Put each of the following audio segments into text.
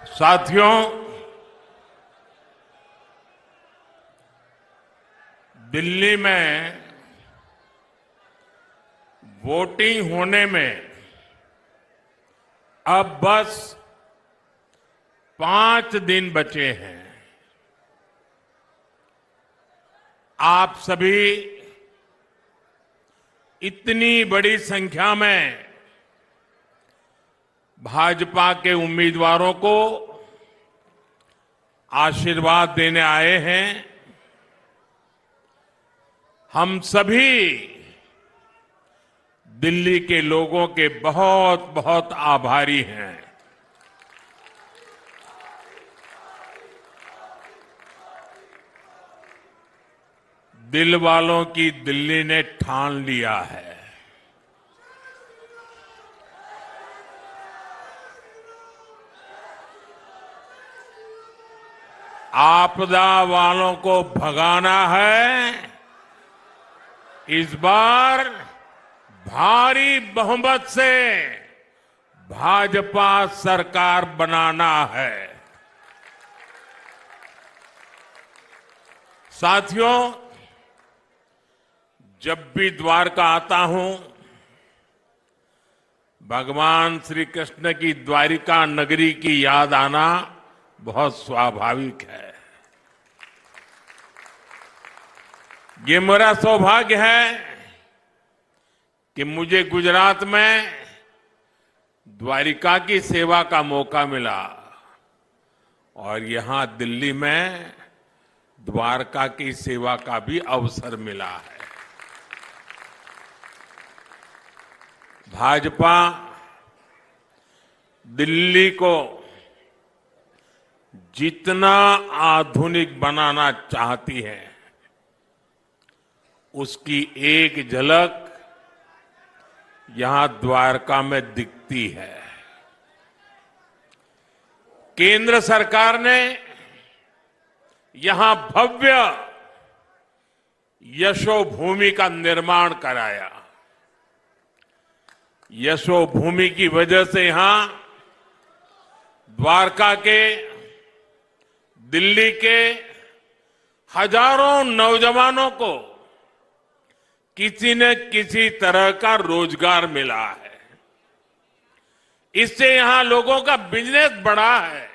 साथियों, दिल्ली में वोटिंग होने में अब बस 5 दिन बचे हैं। आप सभी इतनी बड़ी संख्या में भाजपा के उम्मीदवारों को आशीर्वाद देने आए हैं। हम सभी दिल्ली के लोगों के बहुत बहुत आभारी हैं। दिल वालों की दिल्ली ने ठान लिया है। आपदा वालों को भगाना है। इस बार भारी बहुमत से भाजपा सरकार बनाना है। साथियों, जब भी द्वारका आता हूं, भगवान श्री कृष्ण की द्वारिका नगरी की याद आना बहुत स्वाभाविक है। ये मेरा सौभाग्य है कि मुझे गुजरात में द्वारिका की सेवा का मौका मिला और यहां दिल्ली में द्वारका की सेवा का भी अवसर मिला है। भाजपा दिल्ली को जितना आधुनिक बनाना चाहती है, उसकी एक झलक यहां द्वारका में दिखती है। केंद्र सरकार ने यहां भव्य यशोभूमि का निर्माण कराया। यशोभूमि की वजह से यहां द्वारका के, दिल्ली के हजारों नौजवानों को किसी न किसी तरह का रोजगार मिला है। इससे यहां लोगों का बिजनेस बढ़ा है।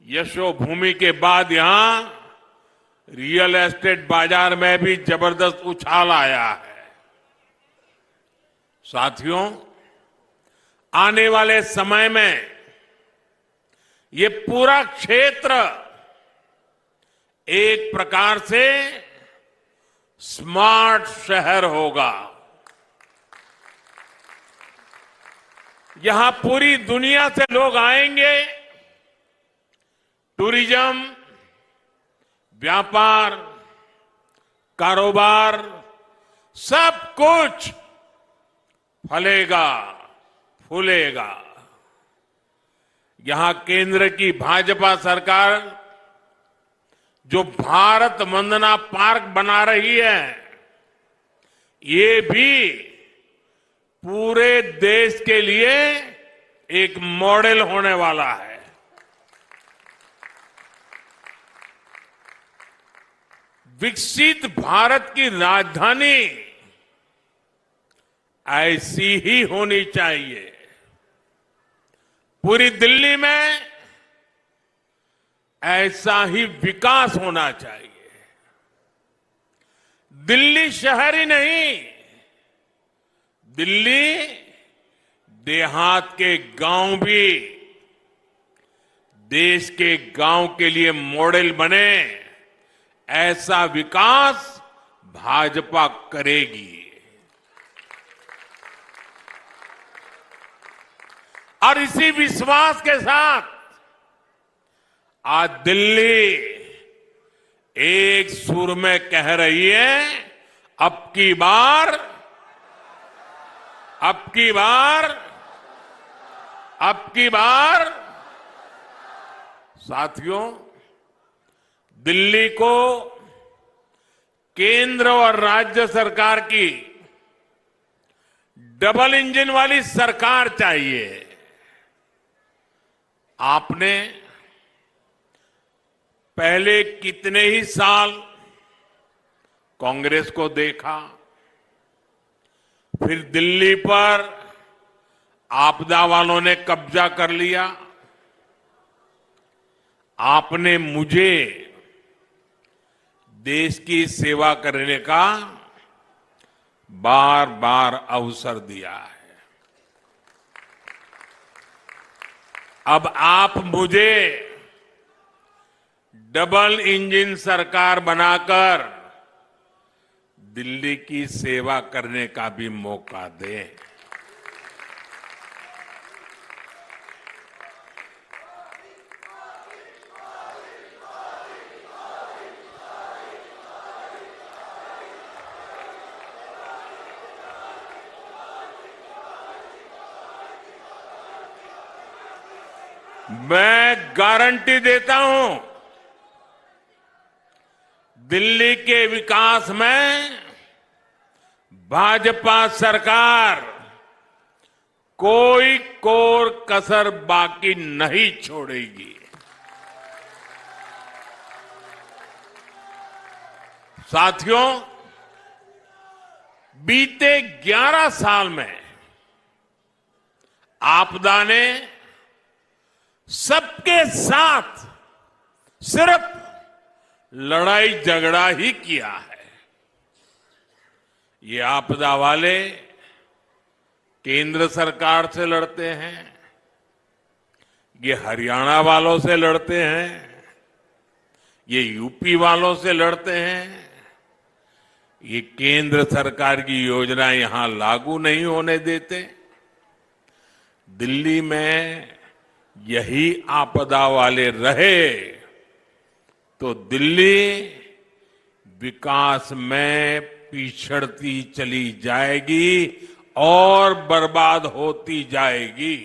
यशोभूमि के बाद यहां रियल एस्टेट बाजार में भी जबरदस्त उछाल आया है। साथियों, आने वाले समय में ये पूरा क्षेत्र एक प्रकार से स्मार्ट शहर होगा। यहां पूरी दुनिया से लोग आएंगे। टूरिज्म, व्यापार, कारोबार, सब कुछ फलेगा, फूलेगा। यहां केंद्र की भाजपा सरकार जो भारत वंदना पार्क बना रही है, ये भी पूरे देश के लिए एक मॉडल होने वाला है। विकसित भारत की राजधानी ऐसी ही होनी चाहिए। पूरी दिल्ली में ऐसा ही विकास होना चाहिए। दिल्ली शहर ही नहीं, दिल्ली देहात के गांव भी देश के गांव के लिए मॉडल बने, ऐसा विकास भाजपा करेगी। और इसी विश्वास के साथ आज दिल्ली एक सुर में कह रही है, अब की बार, अब की बार, अब की बार। साथियों, दिल्ली को केंद्र और राज्य सरकार की डबल इंजन वाली सरकार चाहिए। आपने पहले कितने ही साल कांग्रेस को देखा, फिर दिल्ली पर आपदा वालों ने कब्जा कर लिया। आपने मुझे देश की सेवा करने का बार बार अवसर दिया है। अब आप मुझे डबल इंजन सरकार बनाकर दिल्ली की सेवा करने का भी मौका दें। मैं गारंटी देता हूं, दिल्ली के विकास में भाजपा सरकार कोई कोर कसर बाकी नहीं छोड़ेगी। साथियों, बीते 11 साल में आपदा ने सबके साथ सिर्फ लड़ाई झगड़ा ही किया है। ये आपदा वाले केंद्र सरकार से लड़ते हैं, ये हरियाणा वालों से लड़ते हैं, ये यूपी वालों से लड़ते हैं। ये केंद्र सरकार की योजना यहां लागू नहीं होने देते। दिल्ली में यही आपदा वाले रहे तो दिल्ली विकास में पिछड़ती चली जाएगी और बर्बाद होती जाएगी।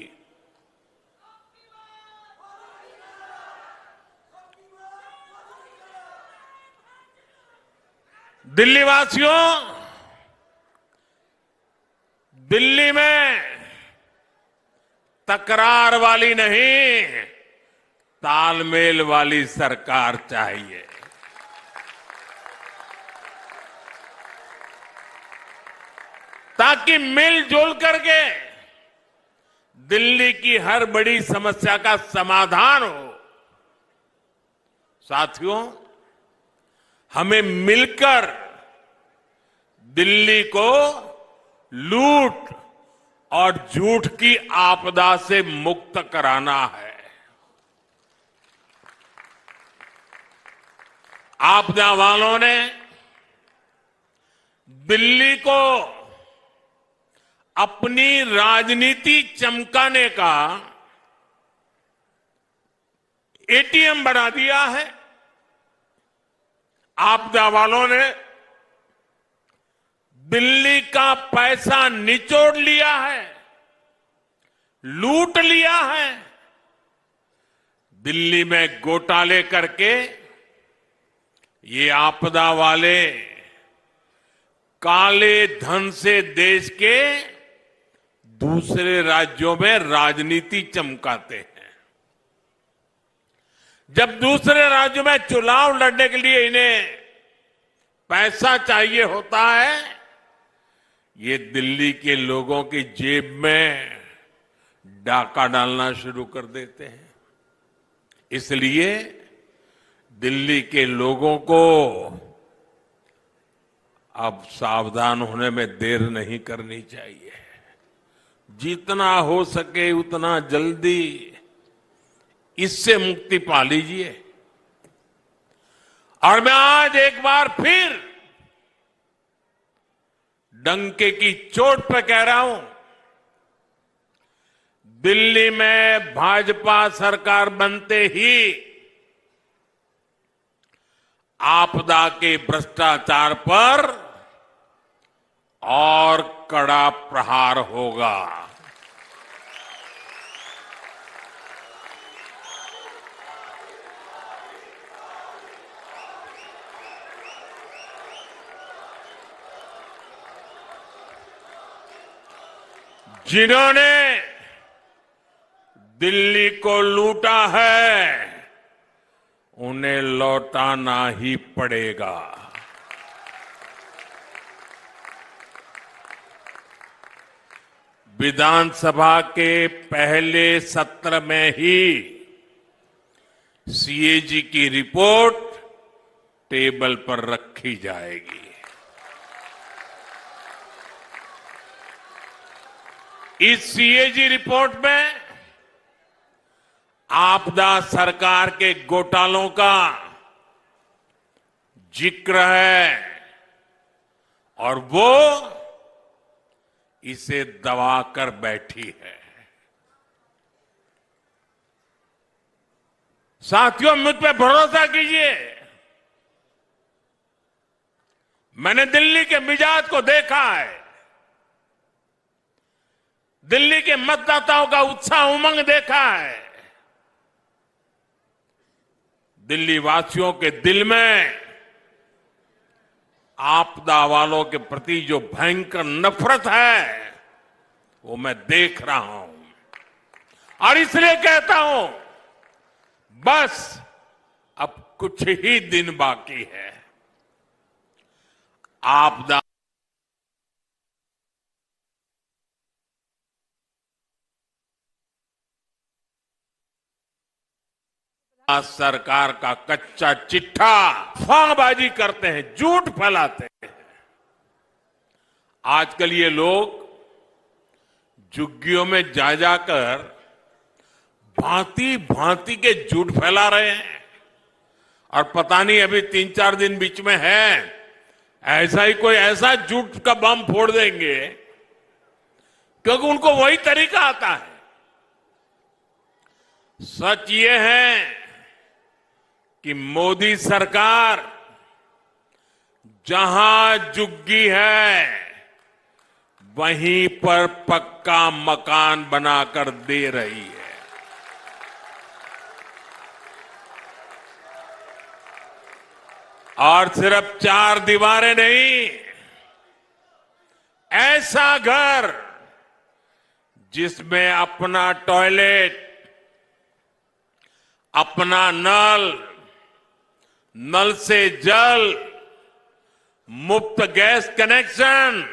दिल्ली वासियों, दिल्ली में तकरार वाली नहीं, तालमेल वाली सरकार चाहिए। ताकि मिलजुल करके दिल्ली की हर बड़ी समस्या का समाधान हो। साथियों, हमें मिलकर दिल्ली को लूट और झूठ की आपदा से मुक्त कराना है। आपदा वालों ने दिल्ली को अपनी राजनीति चमकाने का एटीएम बना दिया है। आपदा वालों ने दिल्ली का पैसा निचोड़ लिया है, लूट लिया है। दिल्ली में घोटाले करके ये आपदा वाले काले धन से देश के दूसरे राज्यों में राजनीति चमकाते हैं। जब दूसरे राज्यों में चुनाव लड़ने के लिए इन्हें पैसा चाहिए होता है, ये दिल्ली के लोगों की जेब में डाका डालना शुरू कर देते हैं। इसलिए दिल्ली के लोगों को अब सावधान होने में देर नहीं करनी चाहिए। जितना हो सके उतना जल्दी इससे मुक्ति पा लीजिए। और मैं आज एक बार फिर डंके की चोट पर कह रहा हूं, दिल्ली में भाजपा सरकार बनते ही आपदा के भ्रष्टाचार पर और कड़ा प्रहार होगा। जिन्होंने दिल्ली को लूटा है, उन्हें लौटाना ही पड़ेगा। विधानसभा के पहले सत्र में ही सीएजी की रिपोर्ट टेबल पर रखी जाएगी। इस सीएजी रिपोर्ट में आपदा सरकार के घोटालों का जिक्र है और वो इसे दबाकर बैठी है। साथियों, मुझ पे भरोसा कीजिए, मैंने दिल्ली के मिजाज को देखा है। दिल्ली के मतदाताओं का उत्साह उमंग देखा है। दिल्ली वासियों के दिल में आपदा वालों के प्रति जो भयंकर नफरत है वो मैं देख रहा हूं और इसलिए कहता हूं, बस अब कुछ ही दिन बाकी है। आपदा सरकार का कच्चा चिट्ठा अफवाहबाजी करते हैं, झूठ फैलाते हैं। आजकल ये लोग झुग्गियों में जा जाकर भांति भांति के झूठ फैला रहे हैं और पता नहीं अभी 3-4 दिन बीच में है, ऐसा ही कोई ऐसा झूठ का बम फोड़ देंगे क्योंकि उनको वही तरीका आता है। सच ये है कि मोदी सरकार जहां झुग्गी है वहीं पर पक्का मकान बनाकर दे रही है। और सिर्फ 4 दीवारें नहीं, ऐसा घर जिसमें अपना टॉयलेट, अपना नल से जल, मुफ्त गैस कनेक्शन,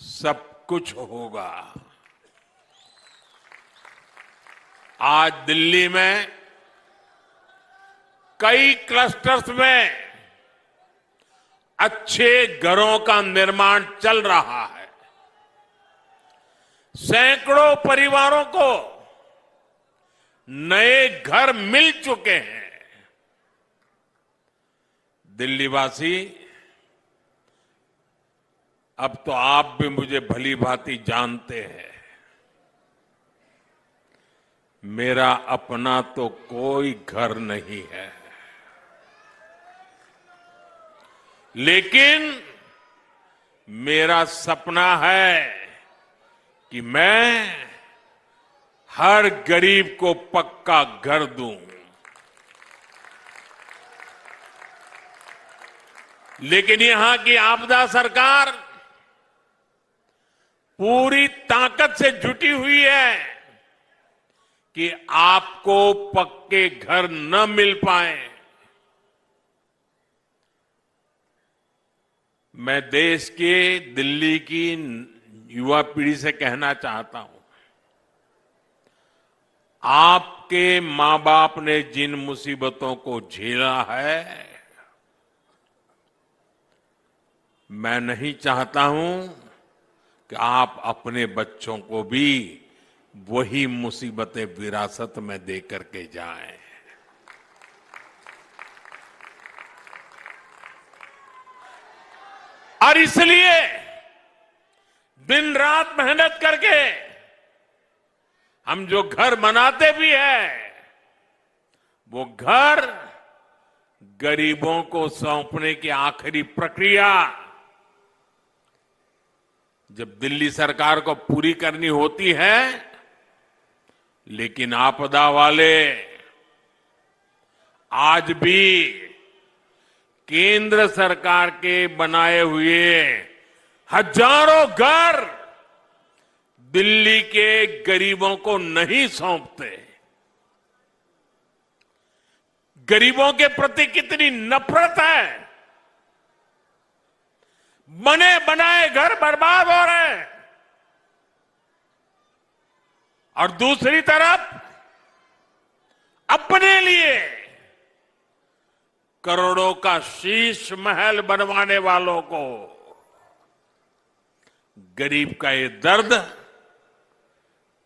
सब कुछ होगा। आज दिल्ली में कई क्लस्टर्स में अच्छे घरों का निर्माण चल रहा है। सैकड़ों परिवारों को नए घर मिल चुके हैं। दिल्लीवासी, अब तो आप भी मुझे भली भांति जानते हैं, मेरा अपना तो कोई घर नहीं है, लेकिन मेरा सपना है कि मैं हर गरीब को पक्का घर दूं। लेकिन यहां की आपदा सरकार पूरी ताकत से जुटी हुई है कि आपको पक्के घर न मिल पाए। मैं देश के, दिल्ली की युवा पीढ़ी से कहना चाहता हूं, आपके मां बाप ने जिन मुसीबतों को झेला है, मैं नहीं चाहता हूं कि आप अपने बच्चों को भी वही मुसीबतें विरासत में दे करके जाएं। और इसलिए दिन रात मेहनत करके हम जो घर बनाते भी हैं, वो घर गरीबों को सौंपने की आखिरी प्रक्रिया जब दिल्ली सरकार को पूरी करनी होती है, लेकिन आपदा वाले आज भी केंद्र सरकार के बनाए हुए हजारों घर दिल्ली के गरीबों को नहीं सौंपते। गरीबों के प्रति कितनी नफरत है। बने बनाए घर बर्बाद हो रहे हैं और दूसरी तरफ अपने लिए करोड़ों का शीश महल बनवाने वालों को गरीब का ये दर्द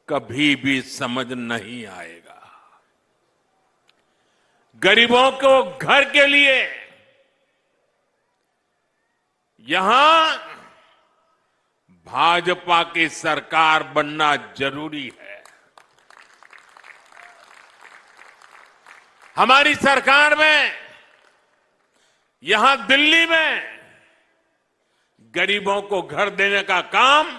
कभी भी समझ नहीं आएगा। गरीबों को घर के लिए यहां भाजपा की सरकार बनना जरूरी है। हमारी सरकार में यहां दिल्ली में गरीबों को घर देने का काम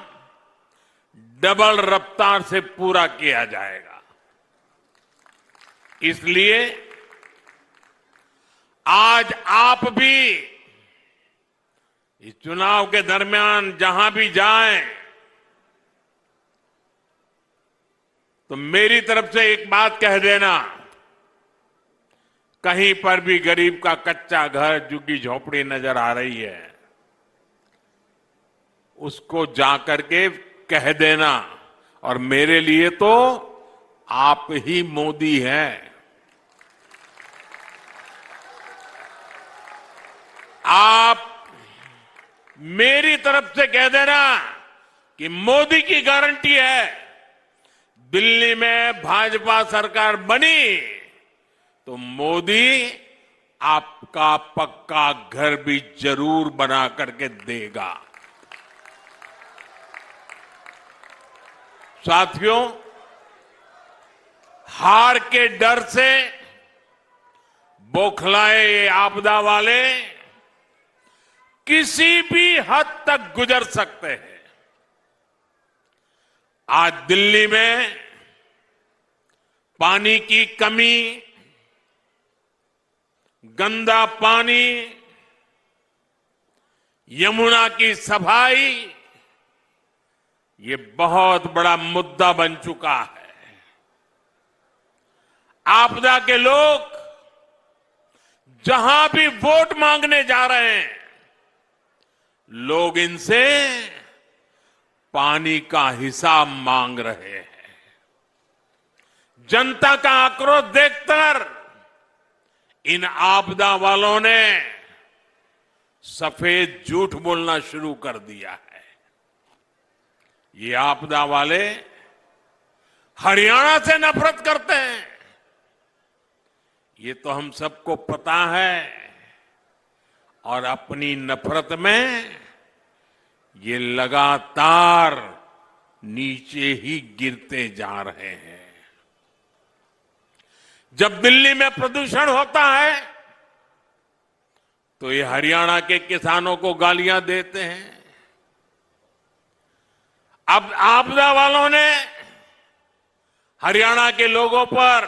डबल रफ्तार से पूरा किया जाएगा। इसलिए आज आप भी इस चुनाव के दरमियान जहां भी जाएं तो मेरी तरफ से एक बात कह देना, कहीं पर भी गरीब का कच्चा घर, झुग्गी झोपड़ी नजर आ रही है, उसको जाकर के कह देना। और मेरे लिए तो आप ही मोदी हैं। आप मेरी तरफ से कह देना कि मोदी की गारंटी है, दिल्ली में भाजपा सरकार बनी तो मोदी आपका पक्का घर भी जरूर बना करके देगा। साथियों, हार के डर से बौखलाए ये आपदा वाले किसी भी हद तक गुजर सकते हैं। आज दिल्ली में पानी की कमी, गंदा पानी, यमुना की सफाई, ये बहुत बड़ा मुद्दा बन चुका है। आपदा के लोग जहां भी वोट मांगने जा रहे हैं, लोग इनसे पानी का हिसाब मांग रहे हैं। जनता का आक्रोश देखकर इन आपदा वालों ने सफेद झूठ बोलना शुरू कर दिया है। ये आपदा वाले हरियाणा से नफरत करते हैं, ये तो हम सबको पता है। और अपनी नफरत में ये लगातार नीचे ही गिरते जा रहे हैं। जब दिल्ली में प्रदूषण होता है तो ये हरियाणा के किसानों को गालियां देते हैं। अब आपदा वालों ने हरियाणा के लोगों पर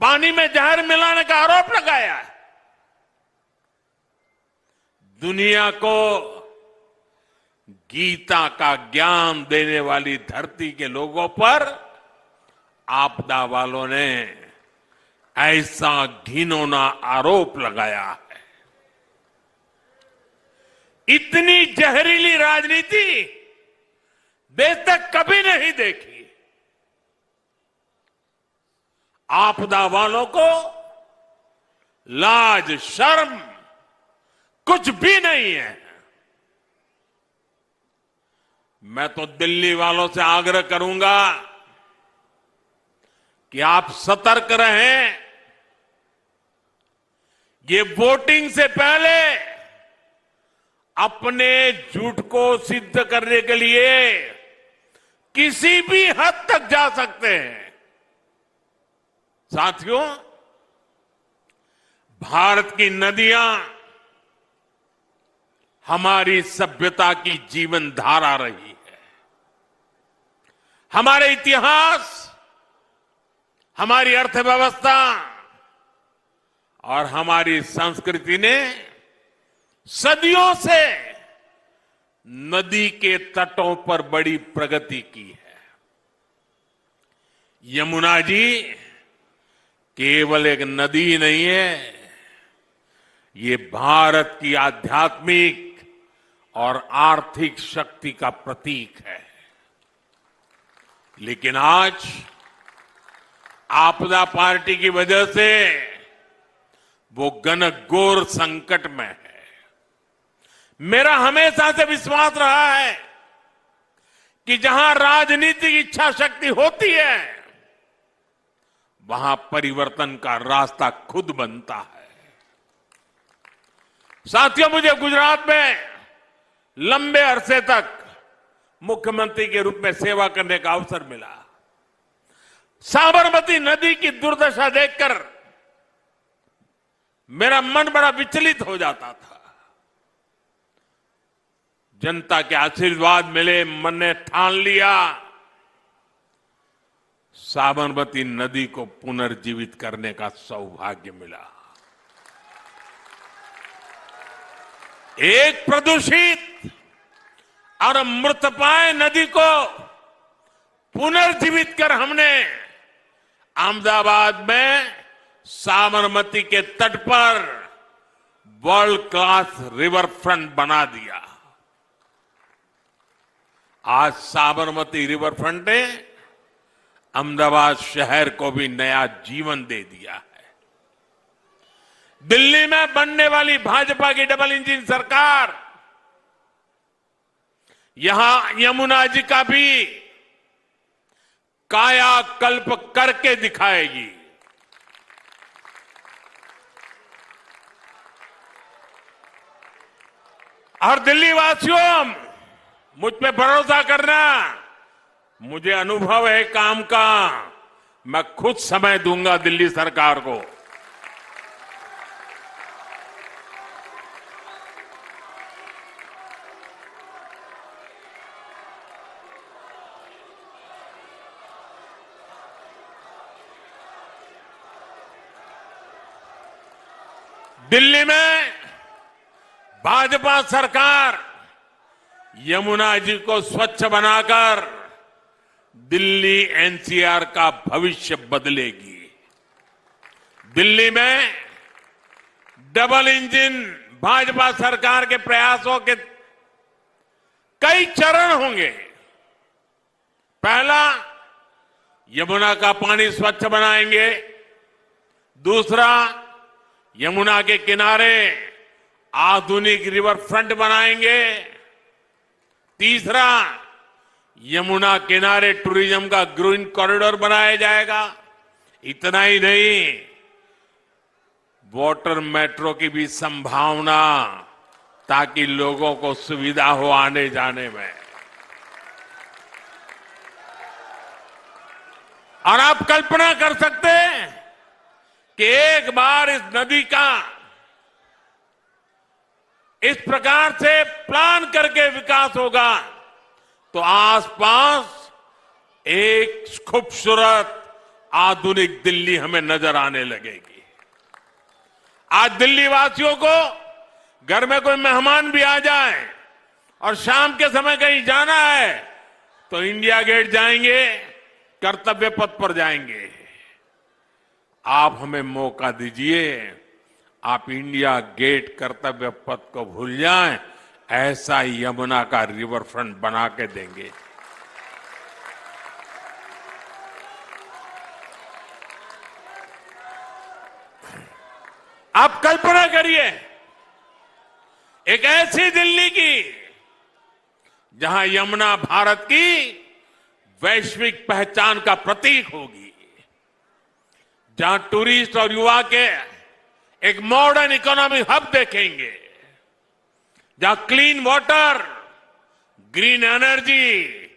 पानी में जहर मिलाने का आरोप लगाया है। दुनिया को गीता का ज्ञान देने वाली धरती के लोगों पर आपदा वालों ने ऐसा घिनौना आरोप लगाया है। इतनी जहरीली राजनीति देश तक कभी नहीं देखी। आपदा वालों को लाज शर्म कुछ भी नहीं है। मैं तो दिल्ली वालों से आग्रह करूंगा कि आप सतर्क रहें। ये वोटिंग से पहले अपने झूठ को सिद्ध करने के लिए किसी भी हद तक जा सकते हैं। साथियों, भारत की नदियां हमारी सभ्यता की जीवन धारा रही है। हमारे इतिहास, हमारी अर्थव्यवस्था और हमारी संस्कृति ने सदियों से नदी के तटों पर बड़ी प्रगति की है। यमुना जी केवल एक नदी नहीं है, ये भारत की आध्यात्मिक और आर्थिक शक्ति का प्रतीक है। लेकिन आज आपदा पार्टी की वजह से वो घनघोर संकट में है। मेरा हमेशा से विश्वास रहा है कि जहां राजनीतिक इच्छा शक्ति होती है वहां परिवर्तन का रास्ता खुद बनता है। साथियों, मुझे गुजरात में लंबे अरसे तक मुख्यमंत्री के रूप में सेवा करने का अवसर मिला। साबरमती नदी की दुर्दशा देखकर मेरा मन बड़ा विचलित हो जाता था। जनता के आशीर्वाद मिले, मन ने ठान लिया साबरमती नदी को पुनर्जीवित करने का सौभाग्य मिला। एक प्रदूषित और मृतपाय नदी को पुनर्जीवित कर हमने अहमदाबाद में साबरमती के तट पर वर्ल्ड क्लास रिवर फ्रंट बना दिया। आज साबरमती रिवर फ्रंट ने अहमदाबाद शहर को भी नया जीवन दे दिया है। दिल्ली में बनने वाली भाजपा की डबल इंजन सरकार यहां यमुना जी का भी कायाकल्प करके दिखाएगी। और दिल्ली वासियों, मुझ पे भरोसा करना, मुझे अनुभव है काम का। मैं खुद समय दूंगा दिल्ली सरकार को। दिल्ली में भाजपा सरकार यमुना जी को स्वच्छ बनाकर दिल्ली एनसीआर का भविष्य बदलेगी। दिल्ली में डबल इंजन भाजपा सरकार के प्रयासों के कई चरण होंगे। पहला, यमुना का पानी स्वच्छ बनाएंगे। दूसरा, यमुना के किनारे आधुनिक रिवर फ्रंट बनाएंगे। तीसरा, यमुना किनारे टूरिज्म का ग्रीन कॉरिडोर बनाया जाएगा। इतना ही नहीं, वाटर मेट्रो की भी संभावना, ताकि लोगों को सुविधा हो आने जाने में। और आप कल्पना कर सकते हैं कि एक बार इस नदी का इस प्रकार से प्लान करके विकास होगा तो आसपास एक खूबसूरत आधुनिक दिल्ली हमें नजर आने लगेगी। आज दिल्ली वासियों को घर में कोई मेहमान भी आ जाए और शाम के समय कहीं जाना है तो इंडिया गेट जाएंगे, कर्तव्य पथ पर जाएंगे। आप हमें मौका दीजिए, आप इंडिया गेट कर्तव्य पथ को भूल जाएं, ऐसा यमुना का रिवर फ्रंट बना के देंगे। आप कल्पना करिए एक ऐसी दिल्ली की जहां यमुना भारत की वैश्विक पहचान का प्रतीक होगी, जहां टूरिस्ट और युवा के एक मॉडर्न इकोनॉमिक हब देखेंगे, जहां क्लीन वाटर, ग्रीन एनर्जी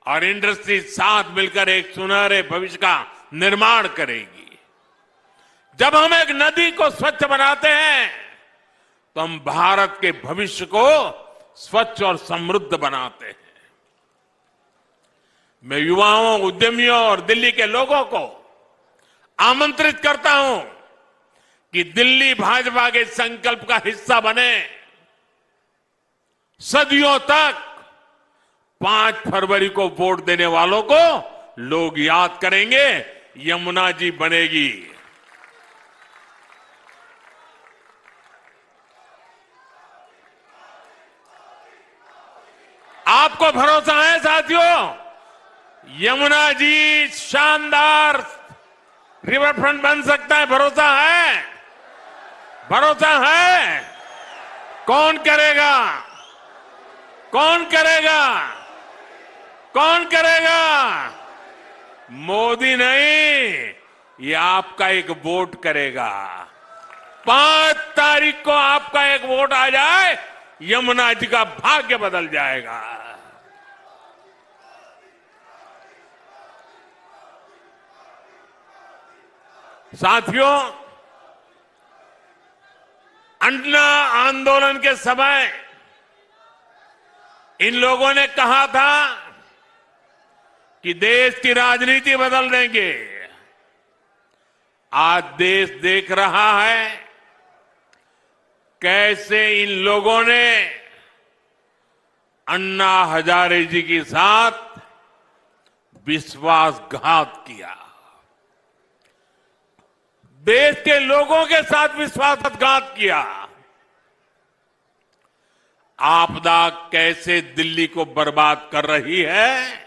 और इंडस्ट्री साथ मिलकर एक सुनहरे भविष्य का निर्माण करेगी। जब हम एक नदी को स्वच्छ बनाते हैं तो हम भारत के भविष्य को स्वच्छ और समृद्ध बनाते हैं। मैं युवाओं, उद्यमियों और दिल्ली के लोगों को आमंत्रित करता हूं कि दिल्ली भाजपा के संकल्प का हिस्सा बने। सदियों तक 5 फरवरी को वोट देने वालों को लोग याद करेंगे, यमुना जी बनेगी। आपको भरोसा है साथियों, यमुना जी शानदार रिवर फ्रंट बन सकता है? भरोसा है? भरोसा है? कौन करेगा? कौन करेगा? कौन करेगा? मोदी नहीं, ये आपका एक वोट करेगा। 5 तारीख को आपका एक वोट आ जाए, यमुना जी का भाग्य बदल जाएगा। साथियों, अन्ना आंदोलन के समय इन लोगों ने कहा था कि देश की राजनीति बदल देंगे। आज देश देख रहा है कैसे इन लोगों ने अन्ना हजारे जी के साथ विश्वासघात किया, देश के लोगों के साथ विश्वासघात किया। आपदा कैसे दिल्ली को बर्बाद कर रही है,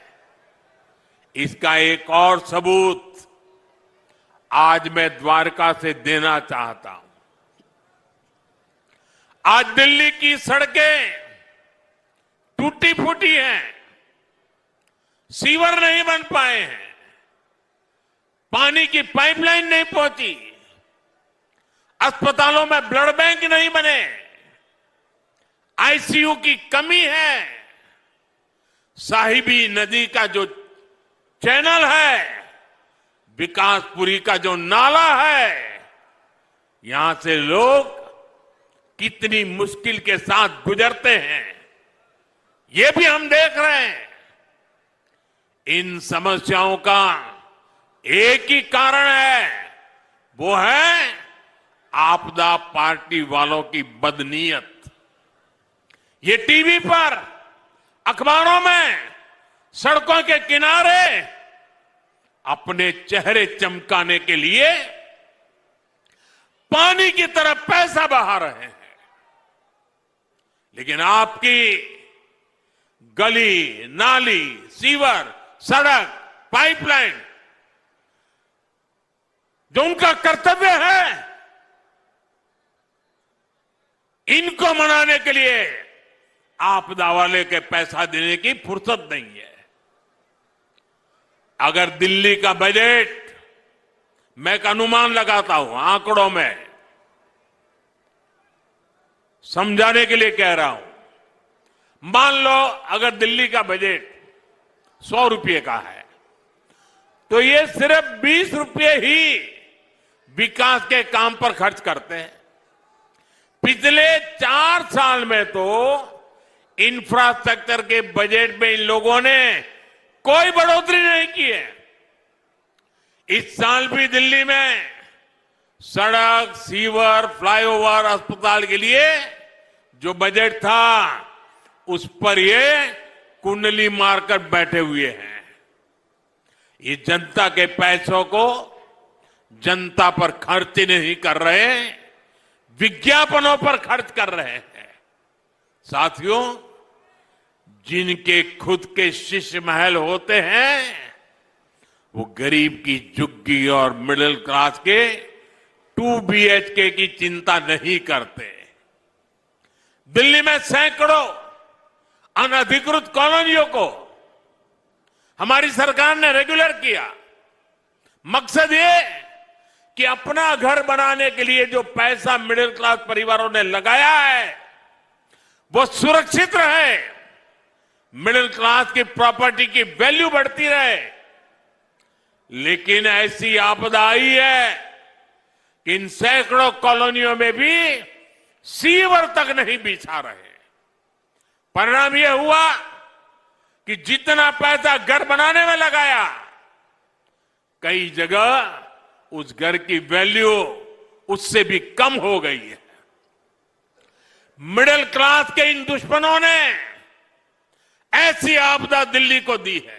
इसका एक और सबूत आज मैं द्वारका से देना चाहता हूं। आज दिल्ली की सड़कें टूटी फूटी हैं, सीवर नहीं बन पाए हैं, पानी की पाइपलाइन नहीं पहुंची, अस्पतालों में ब्लड बैंक नहीं बने, आईसीयू की कमी है, साहिबी नदी का जो चैनल है, विकासपुरी का जो नाला है, यहां से लोग कितनी मुश्किल के साथ गुजरते हैं, ये भी हम देख रहे हैं। इन समस्याओं का एक ही कारण है, वो है आपदा पार्टी वालों की बदनीयत। ये टीवी पर, अखबारों में, सड़कों के किनारे अपने चेहरे चमकाने के लिए पानी की तरफ पैसा बहा रहे हैं, लेकिन आपकी गली, नाली, सीवर, सड़क, पाइपलाइन जो उनका कर्तव्य है, इनको मनाने के लिए आपदा वाले के पैसा देने की फुर्सत नहीं है। अगर दिल्ली का बजट, मैं एक अनुमान लगाता हूं, आंकड़ों में समझाने के लिए कह रहा हूं, मान लो अगर दिल्ली का बजट 100 रुपये का है, तो ये सिर्फ 20 रुपये ही विकास के काम पर खर्च करते हैं। पिछले 4 साल में तो इंफ्रास्ट्रक्चर के बजट में इन लोगों ने कोई बढ़ोतरी नहीं की है। इस साल भी दिल्ली में सड़क, सीवर, फ्लाईओवर, अस्पताल के लिए जो बजट था, उस पर ये कुंडली मारकर बैठे हुए हैं। ये जनता के पैसों को जनता पर खर्च नहीं कर रहे, विज्ञापनों पर खर्च कर रहे हैं। साथियों, जिनके खुद के शिष्य महल होते हैं, वो गरीब की झुग्गी और मिडिल क्लास के 2 BHK की चिंता नहीं करते। दिल्ली में सैकड़ों अनधिकृत कॉलोनियों को हमारी सरकार ने रेगुलर किया। मकसद ये कि अपना घर बनाने के लिए जो पैसा मिडिल क्लास परिवारों ने लगाया है, वो सुरक्षित रहे, मिडिल क्लास की प्रॉपर्टी की वैल्यू बढ़ती रहे। लेकिन ऐसी आपदा आई है कि इन सैकड़ों कॉलोनियों में भी सीवर तक नहीं बिछा रहे। परिणाम यह हुआ कि जितना पैसा घर बनाने में लगाया, कई जगह उस घर की वैल्यू उससे भी कम हो गई है। मिडिल क्लास के इन दुश्मनों ने ऐसी आपदा दिल्ली को दी है